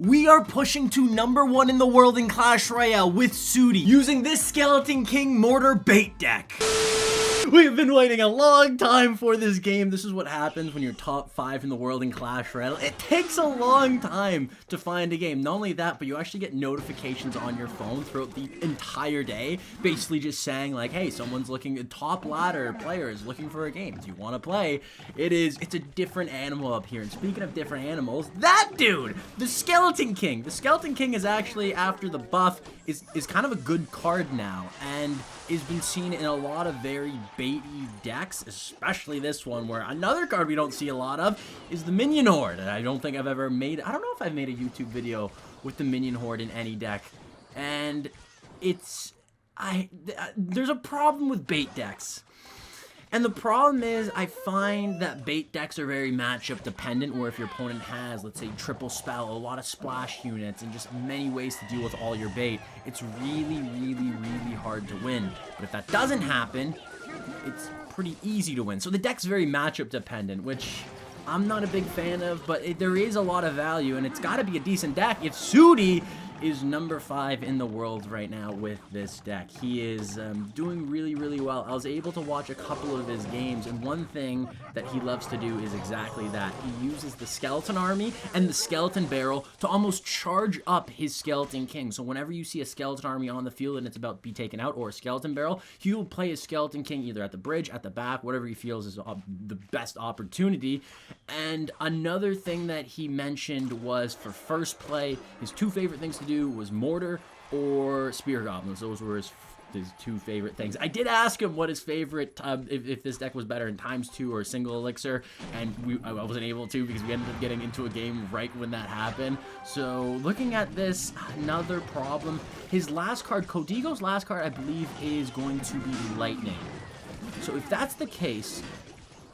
We are pushing to #1 in the world in Clash Royale with Soudy using this Skeleton King Mortar Bait Deck. We've been waiting a long time for this game. This is what happens when you're top 5 in the world in Clash Royale. It takes a long time to find a game. Not only that, but you actually get notifications on your phone throughout the entire day, basically just saying like, hey, someone's looking, top ladder player is looking for a game. Do you want to play? It's a different animal up here. And speaking of different animals, that dude, the Skeleton King. The Skeleton King is actually, after the buff, is kind of a good card now, and has been seen in a lot of very baity decks, especially this one, where another card we don't see a lot of is the Minion Horde. And I don't think I've ever made, I don't know if I've made a YouTube video with the Minion Horde in any deck, and there's a problem with bait decks. And the problem is, I find that bait decks are very matchup dependent, where if your opponent has, let's say, triple spell, a lot of splash units, and just many ways to deal with all your bait, it's really, really, really hard to win. But if that doesn't happen, it's pretty easy to win. So the deck's very matchup dependent, which I'm not a big fan of, but there is a lot of value, and it's got to be a decent deck if Soudy is #5 in the world right now with this deck. He is doing really, really well. I was able to watch a couple of his games, and one thing that he loves to do is exactly that. He uses the Skeleton Army and the Skeleton Barrel to almost charge up his Skeleton King. So whenever you see a Skeleton Army on the field and it's about to be taken out, or a Skeleton Barrel, he will play his Skeleton King either at the bridge, at the back, whatever he feels is the best opportunity. And another thing that he mentioned was, for first play, his two favorite things to do was Mortar or Spear Goblins. Those were his two favorite things. I did ask him what his favorite, if this deck was better in ×2 or single elixir, and I wasn't able to because we ended up getting into a game right when that happened. So looking at this, another problem. His last card, Codigo's last card, I believe, is going to be Lightning. So if that's the case,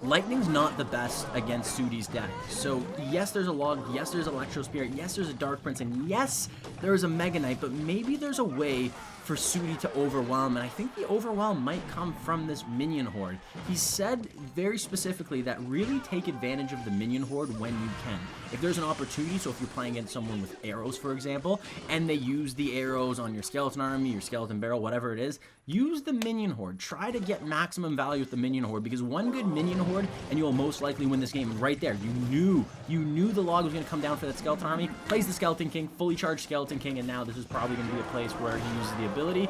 Lightning's not the best against Soudy's deck. So yes, there's a Log, yes, there's Electro Spirit, yes, there's a Dark Prince, and yes, there's a Mega Knight, but maybe there's a way for Soudy to overwhelm, and I think the overwhelm might come from this Minion Horde. He said very specifically that really take advantage of the Minion Horde when you can. If there's an opportunity, so if you're playing against someone with arrows, for example, and they use the arrows on your Skeleton Army, your Skeleton Barrel, whatever it is, use the Minion Horde. Try to get maximum value with the Minion Horde, because one good Minion Horde, and you will most likely win this game right there. You knew the log was going to come down for that Skeleton Army, plays the Skeleton King, fully charged Skeleton King, and now this is probably going to be a place where he uses the ability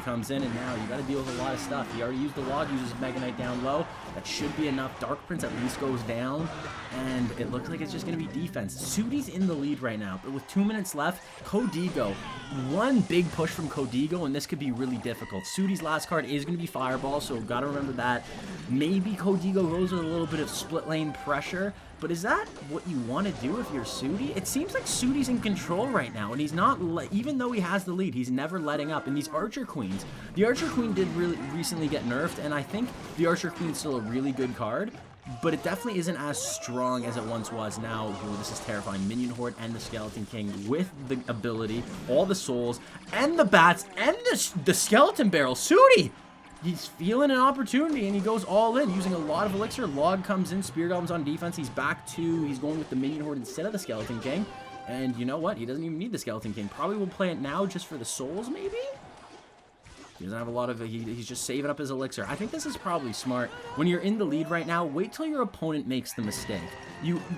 comes in, and now you got to deal with a lot of stuff. He already used the log, uses Mega Knight down low. That should be enough. Dark Prince at least goes down, and it looks like it's just going to be defense. Soudy's in the lead right now, but with 2 minutes left, Codigo, one big push from Codigo, and this could be really difficult. Soudy's last card is going to be Fireball, so got to remember that. Maybe Codigo goes with a little bit of split lane pressure, but is that what you want to do if you're Soudy? It seems like Soudy's in control right now, and he's not, even though he has the lead, he's never letting up. And these Archer Queens, the Archer Queen did really recently get nerfed, and I think the Archer Queen's still a really good card, but it definitely isn't as strong as it once was. Now, this is terrifying. Minion Horde and the Skeleton King with the ability, all the souls, and the bats, and the Skeleton Barrel. Soudy! He's feeling an opportunity, and he goes all in, using a lot of elixir. Log comes in, Spear Goblin's on defense. He's back to, he's going with the Minion Horde instead of the Skeleton King. And you know what? He doesn't even need the Skeleton King. Probably will play it now just for the souls, maybe? He doesn't have a lot of, he's just saving up his elixir. I think this is probably smart. When you're in the lead right now, wait till your opponent makes the mistake.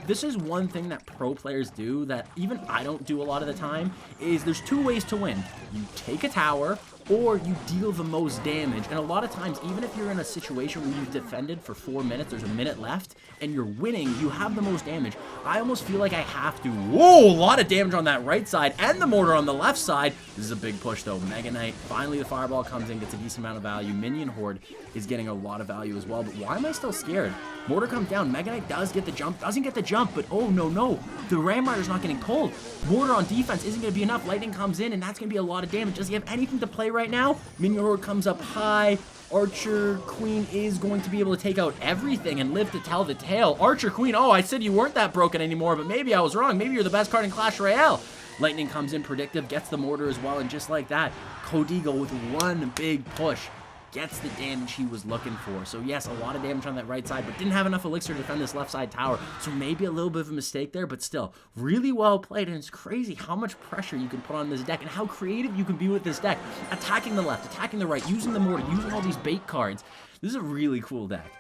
This is one thing that pro players do that even I don't do a lot of the time, is there's two ways to win. You take a tower, or you deal the most damage. And a lot of times, even if you're in a situation where you've defended for 4 minutes, there's a minute left, and you're winning, you have the most damage. I almost feel like I have to. Whoa, a lot of damage on that right side, and the mortar on the left side. This is a big push, though. Mega Knight, finally the Fireball comes in, gets a decent amount of value. Minion Horde is getting a lot of value as well, but why am I still scared? Mortar comes down, Mega Knight does get the jump, doesn't get the jump, but oh no, the Ram Rider's not getting pulled. Mortar on defense isn't going to be enough. Lightning comes in, and that's going to be a lot of damage. Does he have anything to play right now? Minion Horde comes up high. Archer Queen is going to be able to take out everything and live to tell the tale. Archer Queen, oh, I said you weren't that broken anymore, but maybe I was wrong. Maybe you're the best card in Clash Royale. Lightning comes in predictive, gets the mortar as well, and just like that, Codigo with one big push gets the damage he was looking for. So yes, a lot of damage on that right side, but didn't have enough elixir to defend this left side tower. So maybe a little bit of a mistake there, but still really well played. And it's crazy how much pressure you can put on this deck and how creative you can be with this deck. Attacking the left, attacking the right, using the mortar, using all these bait cards. This is a really cool deck.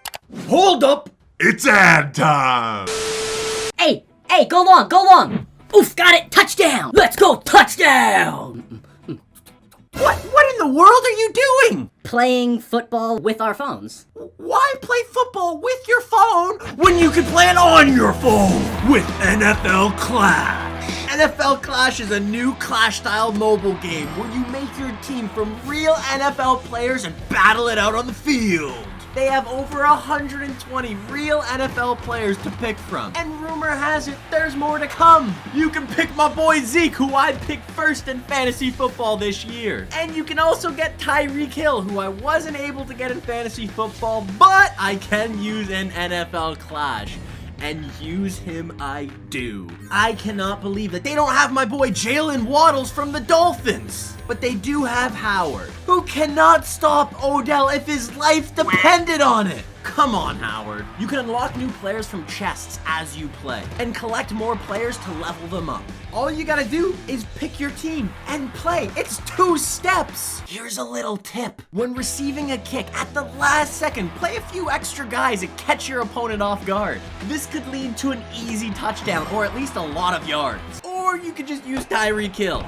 Hold up! It's ad time! Hey, go long! Oof, got it! Touchdown! Let's go, touchdown! What in the world are you doing? Playing football with our phones. Why play football with your phone when you can play it on your phone with NFL Clash? NFL Clash is a new Clash-style mobile game where you make your team from real NFL players and battle it out on the field. They have over 120 real NFL players to pick from. And rumor has it, there's more to come. You can pick my boy Zeke, who I picked first in fantasy football this year. And you can also get Tyreek Hill, who I wasn't able to get in fantasy football, but I can use in NFL Clash. And use him I do. I cannot believe that they don't have my boy Jalen Waddles from the Dolphins. But they do have Howard, who cannot stop Odell if his life depended on it. Come on, Howard. You can unlock new players from chests as you play and collect more players to level them up. All you gotta do is pick your team and play. It's 2 steps. Here's a little tip. When receiving a kick at the last second, play a few extra guys and catch your opponent off guard. This could lead to an easy touchdown or at least a lot of yards. Or you could just use Tyreek Hill.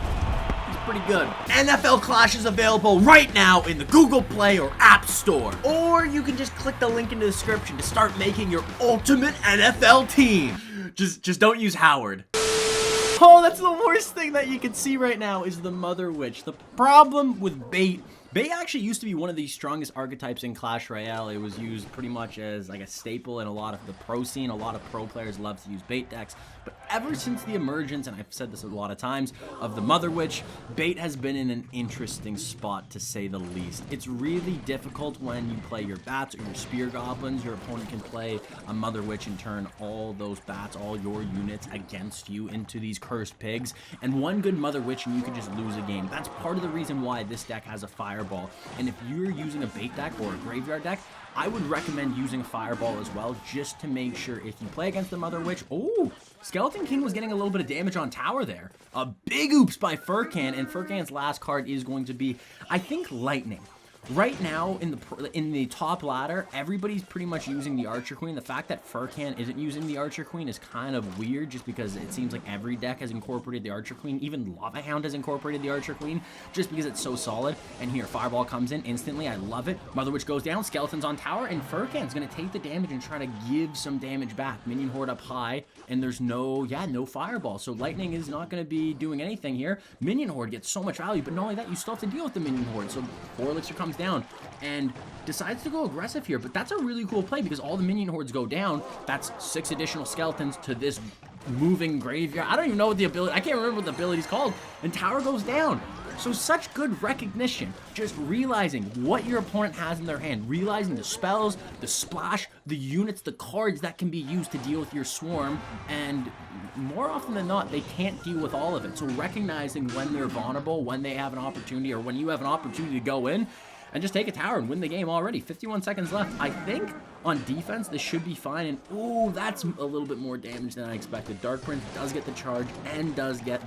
Pretty good. NFL Clash is available right now in the Google Play or App Store. Or you can just click the link in the description to start making your ultimate NFL team. Just don't use Howard. Oh, that's the worst thing that you can see right now is the Mother Witch. The problem with Bait actually used to be one of the strongest archetypes in Clash Royale. It was used pretty much as like a staple in a lot of the pro scene. A lot of pro players love to use Bait decks. But ever since the emergence, and I've said this a lot of times, of the Mother Witch, Bait has been in an interesting spot to say the least. It's really difficult when you play your bats or your spear goblins. Your opponent can play a Mother Witch and turn all those bats, all your units against you into these cursed pigs. And one good Mother Witch and you can just lose a game. That's part of the reason why this deck has a fireball. And if you're using a Bait deck or a graveyard deck, I would recommend using a fireball as well, just to make sure if you play against the Mother Witch. Oh, Skeleton King was getting a little bit of damage on tower there. A big oops by Furkan, and Furkan's last card is going to be, I think, Lightning. Right now, in the top ladder, everybody's pretty much using the Archer Queen. The fact that Furkan isn't using the Archer Queen is kind of weird, just because it seems like every deck has incorporated the Archer Queen. Even Lava Hound has incorporated the Archer Queen, just because it's so solid. And here, Fireball comes in instantly. I love it. Mother Witch goes down, Skeleton's on tower, and Furkan's going to take the damage and try to give some damage back. Minion Horde up high, and there's no Fireball. So Lightning is not going to be doing anything here. Minion Horde gets so much value, but not only that, you still have to deal with the Minion Horde. So 4 Elixir comes down and decides to go aggressive here, but that's a really cool play because all the minion hordes go down. That's 6 additional skeletons to this moving graveyard. I don't even know what the ability, I can't remember what the ability's called, and tower goes down. So such good recognition, just realizing what your opponent has in their hand, realizing the spells, the splash, the units, the cards that can be used to deal with your swarm, and more often than not, they can't deal with all of it. So recognizing when they're vulnerable, when they have an opportunity, or when you have an opportunity to go in and just take a tower and win the game already. 51 seconds left. I think on defense, this should be fine. And ooh, that's a little bit more damage than I expected. Dark Prince does get the charge and does get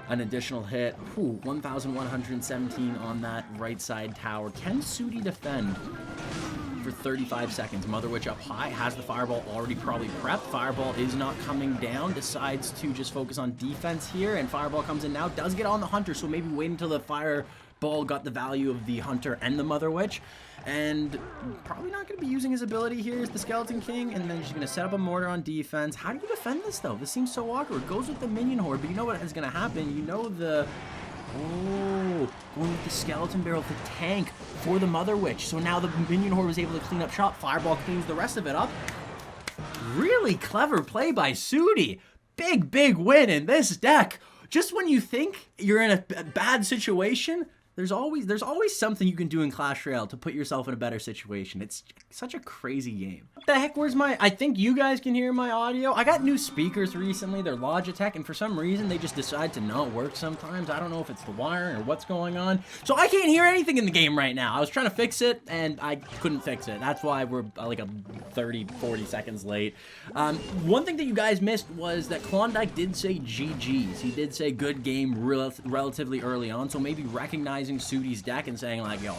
an additional hit. Ooh, 1,117 on that right side tower. Can Soudy defend for 35 seconds? Mother Witch up high, has the Fireball already probably prepped. Fireball is not coming down, decides to just focus on defense here, and Fireball comes in now, does get on the Hunter, so maybe wait until the Fireball got the value of the Hunter and the Mother Witch. And probably not going to be using his ability here as the Skeleton King, and then she's going to set up a mortar on defense. How do you defend this, though? This seems so awkward. Goes with the Minion Horde, but you know what is going to happen. You know the... Oh, going with the Skeleton Barrel to tank for the Mother Witch. So now the Minion Horde was able to clean up shop. Fireball cleans the rest of it up. Really clever play by Soudy. Big win in this deck. Just when you think you're in a bad situation, There's always something you can do in Clash Royale to put yourself in a better situation. It's such a crazy game. What the heck, where's my... I think you guys can hear my audio. I got new speakers recently. They're Logitech, and for some reason, they just decide to not work sometimes. I don't know if it's the wiring or what's going on. So I can't hear anything in the game right now. I was trying to fix it, and I couldn't fix it. That's why we're like a 30, 40 seconds late. One thing that you guys missed was that Klondike did say GG's. He did say good game relatively early on, so maybe recognizing Soudy's deck and saying like, yo,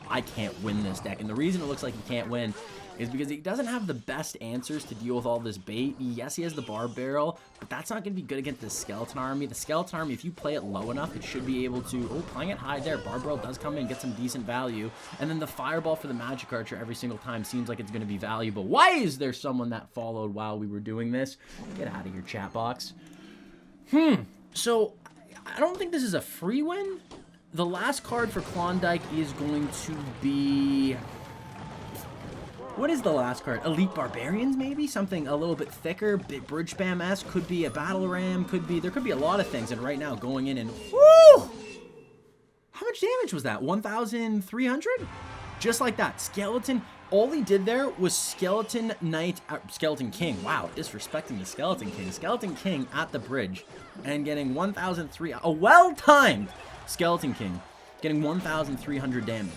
I can't win this deck. And the reason it looks like he can't win is because he doesn't have the best answers to deal with all this bait. Yes, he has the Barb Barrel, but that's not going to be good against the Skeleton Army. The Skeleton Army, if you play it low enough, it should be able to... Oh, playing it high there. Barb Barrel does come in and get some decent value. And then the Fireball for the Magic Archer every single time seems like it's going to be valuable. Why is there someone that followed while we were doing this? Get out of your chat box. So, I don't think this is a free win. The last card for Klondike is going to be... What is the last card? Elite Barbarians, maybe? Something a little bit thicker, big Bridge Spam-esque. Could be a Battle Ram, there could be a lot of things. And right now, going in and... Woo! How much damage was that? 1,300? Just like that. Skeleton... All he did there was Skeleton King. Wow, disrespecting the Skeleton King. Skeleton King at the bridge and getting 1,300... A well-timed Skeleton King getting 1,300 damage.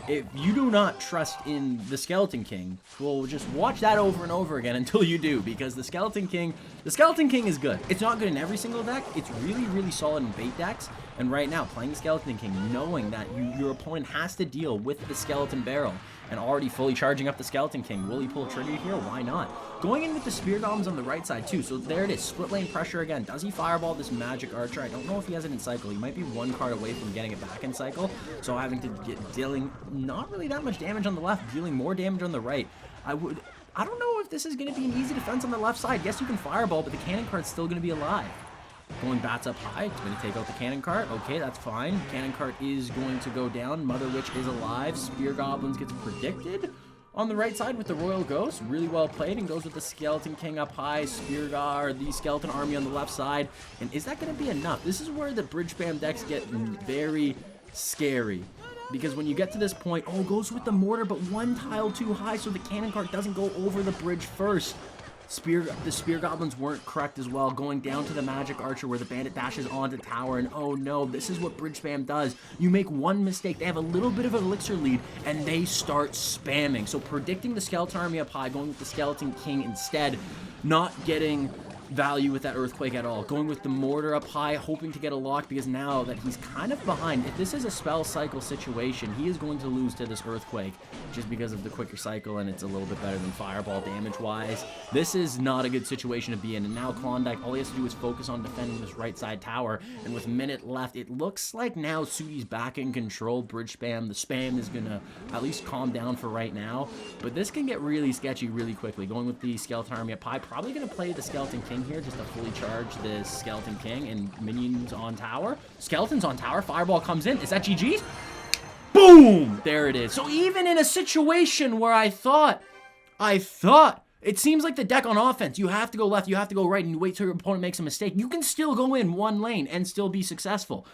If you do not trust in the Skeleton King, well, just watch that over and over again until you do, because the Skeleton King is good. It's not good in every single deck. It's really, really solid in bait decks. And right now, playing the Skeleton King, knowing that your opponent has to deal with the Skeleton Barrel and already fully charging up the Skeleton King, will he pull a trigger here? Why not? Going in with the Spear Goblins on the right side, too. So there it is. Split lane pressure again. Does he Fireball this Magic Archer? I don't know if he has it in cycle. He might be one card away from getting it back in cycle. So having to dealing not really that much damage on the left, dealing more damage on the right. I don't know if this is going to be an easy defense on the left side. Yes, you can Fireball, but the Cannon Card's still going to be alive. Going bats up high. It's going to take out the Cannon Cart. Okay, that's fine. Cannon Cart is going to go down. Mother Witch is alive. Spear Goblins gets predicted on the right side with the Royal Ghost. Really well played, and goes with the Skeleton King up high. The Skeleton Army on the left side. And is that going to be enough? This is where the Bridge Spam decks get very scary. Because when you get to this point, oh, goes with the Mortar, but one tile too high, so the Cannon Cart doesn't go over the bridge first. The Spear Goblins weren't correct as well, going down to the Magic Archer where the Bandit dashes onto tower, and oh no, this is what Bridge Spam does. You make one mistake, they have a little bit of an elixir lead, and they start spamming. So predicting the Skeleton Army up high, going with the Skeleton King instead, not getting value with that Earthquake at all. Going with the Mortar up high, hoping to get a lock, because now that he's kind of behind, if this is a spell cycle situation, he is going to lose to this Earthquake just because of the quicker cycle, and it's a little bit better than Fireball damage-wise. This is not a good situation to be in, and now Klondike, all he has to do is focus on defending this right side tower, and with a minute left, it looks like now Soudy's back in control. Bridge Spam, the spam is going to at least calm down for right now, but this can get really sketchy really quickly. Going with the Skeleton Army up high, probably going to play the Skeleton King here just to fully charge this Skeleton King, and minions on tower. Skeletons on tower. Fireball comes in. Is that GG's? Boom! There it is. So even in a situation where I thought, it seems like the deck on offense, you have to go left, you have to go right, and you wait till your opponent makes a mistake. You can still go in one lane and still be successful.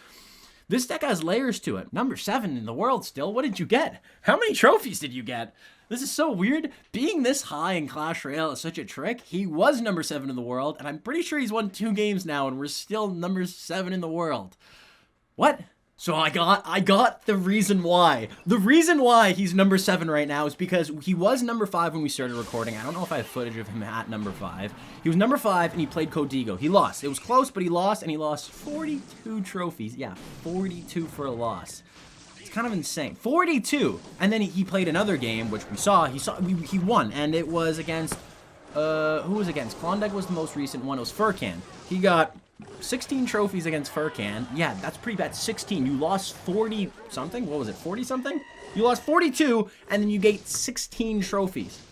This deck has layers to it. Number 7 in the world still. What did you get? How many trophies did you get? This is so weird. Being this high in Clash Royale is such a trick. He was number 7 in the world, and I'm pretty sure he's won 2 games now, and we're still number 7 in the world. What? So I got the reason why. The reason why he's number 7 right now is because he was number 5 when we started recording. I don't know if I have footage of him at number 5. He was number 5 and he played Codigo. He lost. It was close, but he lost, and he lost 42 trophies. Yeah, 42 for a loss. It's kind of insane. 42! And then he played another game, which he won, and it was against, who was against? Klondike was the most recent one. It was Furkan. He got 16 trophies against Furkan. Yeah, that's pretty bad. 16. You lost 40 something. What was it? 40 something? You lost 42, and then you get 16 trophies.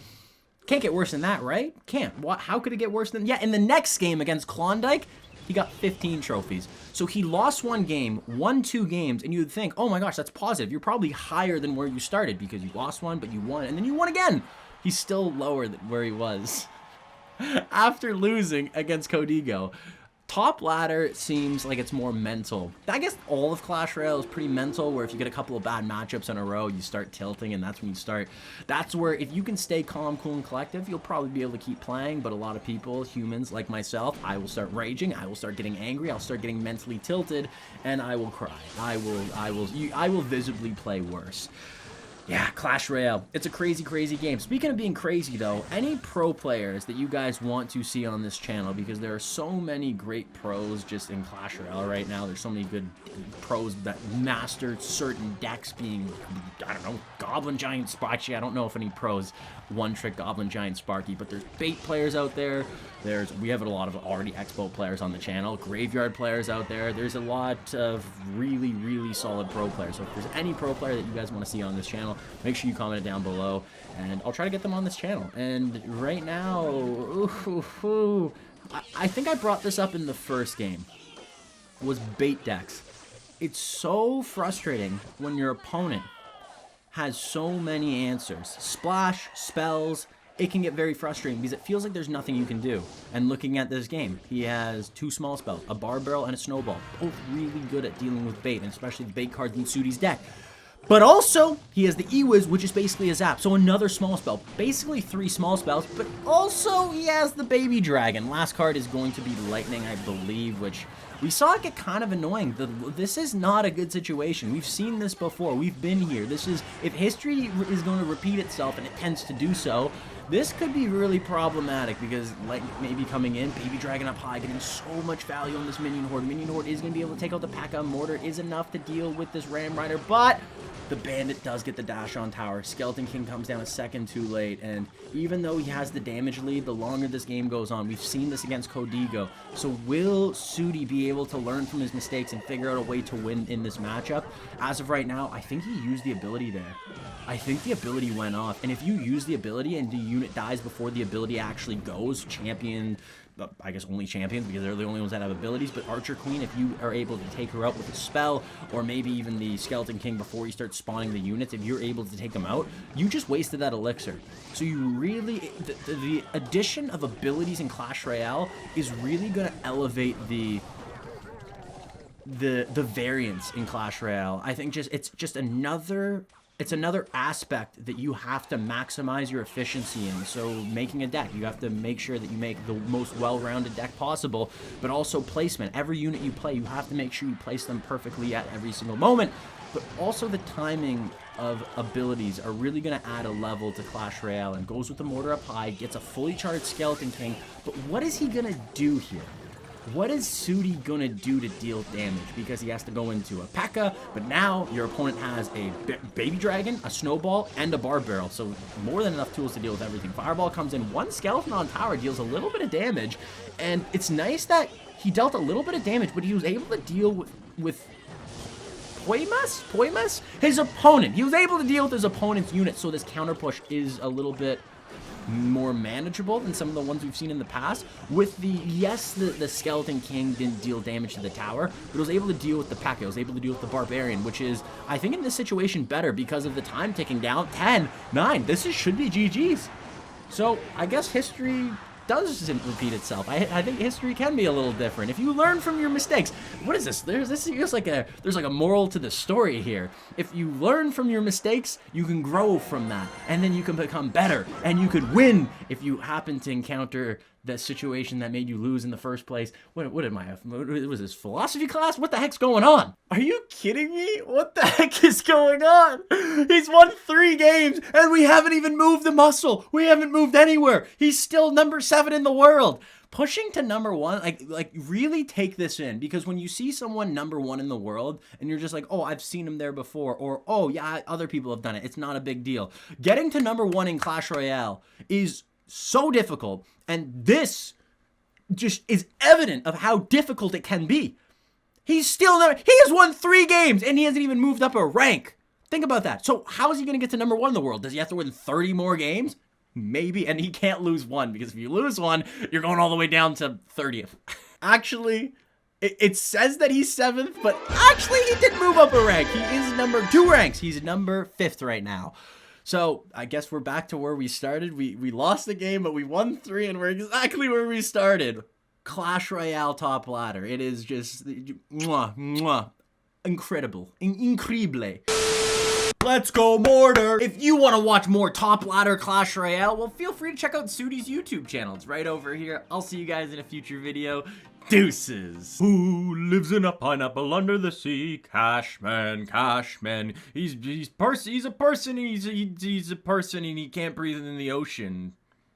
Can't get worse than that, right? Can't. What? How could it get worse than... Yeah, in the next game against Klondike, he got 15 trophies. So he lost 1 game, won 2 games, and you'd think, oh my gosh, that's positive. You're probably higher than where you started because you lost 1, but you won, and then you won again. He's still lower than where he was after losing against Codigo. Top ladder seems like it's more mental. I guess all of Clash Royale is pretty mental, where if you get a couple of bad matchups in a row, you start tilting, and that's when you start. That's where if you can stay calm, cool, and collective, you'll probably be able to keep playing. But a lot of people, humans like myself, I will start raging, I will start getting angry, I'll start getting mentally tilted, and I will cry. I will visibly play worse. Yeah, Clash Royale. It's a crazy, crazy game. Speaking of being crazy, though, any pro players that you guys want to see on this channel, because there are so many great pros just in Clash Royale right now. There's so many good pros that master certain decks, being, I don't know, Goblin Giant Sparky. I don't know if any pros one-trick Goblin Giant Sparky, but there's bait players out there. We have a lot of already Expo players on the channel, graveyard players out there. There's a lot of really, really solid pro players. So if there's any pro player that you guys want to see on this channel, make sure you comment it down below, and I'll try to get them on this channel. And right now, I think I brought this up in the first game, was bait decks. It's so frustrating when your opponent has so many answers. Splash, spells, it can get very frustrating because it feels like there's nothing you can do. And looking at this game, he has 2 small spells, a bar barrel and a snowball, both really good at dealing with bait, and especially the bait cards in Soudy's deck. But also, he has the E-Wiz, which is basically a zap, so another small spell. Basically 3 small spells, but also he has the Baby Dragon. Last card is going to be Lightning, I believe, which we saw it get kind of annoying. This is not a good situation. We've seen this before. We've been here. This is, if history is going to repeat itself, and it tends to do so, this could be really problematic, because Lightning may be coming in, Baby Dragon up high, getting so much value on this Minion Horde. Minion Horde is going to be able to take out the P.E.K.K.A. Mortar is enough to deal with this Ram Rider, but the Bandit does get the dash on tower. Skeleton King comes down a second too late, and even though he has the damage lead, the longer this game goes on, we've seen this against Codigo. So will Soudy be able to learn from his mistakes and figure out a way to win in this matchup? As of right now, I think he used the ability there. I think the ability went off, and if you use the ability and the unit dies before the ability actually goes, champion, I guess only champions, because they're the only ones that have abilities, but Archer Queen, if you are able to take her out with a spell, or maybe even the Skeleton King before you start spawning the units, if you're able to take them out, you just wasted that elixir. So you really, the addition of abilities in Clash Royale is really going to elevate the variance in Clash Royale. I think it's just another aspect that you have to maximize your efficiency in. So making a deck, you have to make sure that you make the most well-rounded deck possible, but also placement. Every unit you play, you have to make sure you place them perfectly at every single moment, but also the timing of abilities are really going to add a level to Clash Royale, and goes with the Mortar up high, gets a fully charged Skeleton King, but what is he going to do here? What is Soudy gonna do to deal damage? Because he has to go into a P.E.K.K.A, but now your opponent has a Baby Dragon, a Snowball, and a Bar Barrel, so more than enough tools to deal with everything. Fireball comes in, 1 Skeleton on tower, deals a little bit of damage, and it's nice that he dealt a little bit of damage, but he was able to deal with Poimas? His opponent. He was able to deal with his opponent's unit, so this counter push is a little bit more manageable than some of the ones we've seen in the past. With the Skeleton King didn't deal damage to the tower, but was able to deal with the P.E.K.K.A, was able to deal with the Barbarian, which is, I think in this situation, better because of the time ticking down. 10, 9, this should be GG's. So, I guess history doesn't repeat itself. I think history can be a little different if you learn from your mistakes. What is this? There's like a moral to the story here. If you learn from your mistakes, you can grow from that, and then you can become better, and you could win if you happen to encounter the situation that made you lose in the first place. What was this, philosophy class? What the heck's going on? Are you kidding me? What the heck is going on? He's won 3 games, and we haven't even moved the muscle. We haven't moved anywhere. He's still number 7 in the world. Pushing to number 1, like really take this in, because when you see someone number 1 in the world, and you're just like, oh, I've seen him there before, or, oh, yeah, other people have done it. It's not a big deal. Getting to number 1 in Clash Royale is so difficult, and this just is evident of how difficult it can be. He's still never, he has won 3 games, and he hasn't even moved up a rank. Think about that. So how is he going to get to number 1 in the world? Does he have to win 30 more games? Maybe, and he can't lose 1, because if you lose 1, you're going all the way down to 30th. Actually, it says that he's 7th, but actually he did move up a rank. He is number 2 ranks. He's number 5th right now. So, I guess we're back to where we started. We lost the game, but we won 3, and we're exactly where we started. Clash Royale top ladder. It is just mwah, mwah, incredible, incredible. Let's go, Mortar! If you want to watch more top ladder Clash Royale, well, feel free to check out Soudy's YouTube channel. It's right over here. I'll see you guys in a future video. Deuces. Who lives in a pineapple under the sea? Cashman, Cashman. He's a person. He's a person and he can't breathe in the ocean.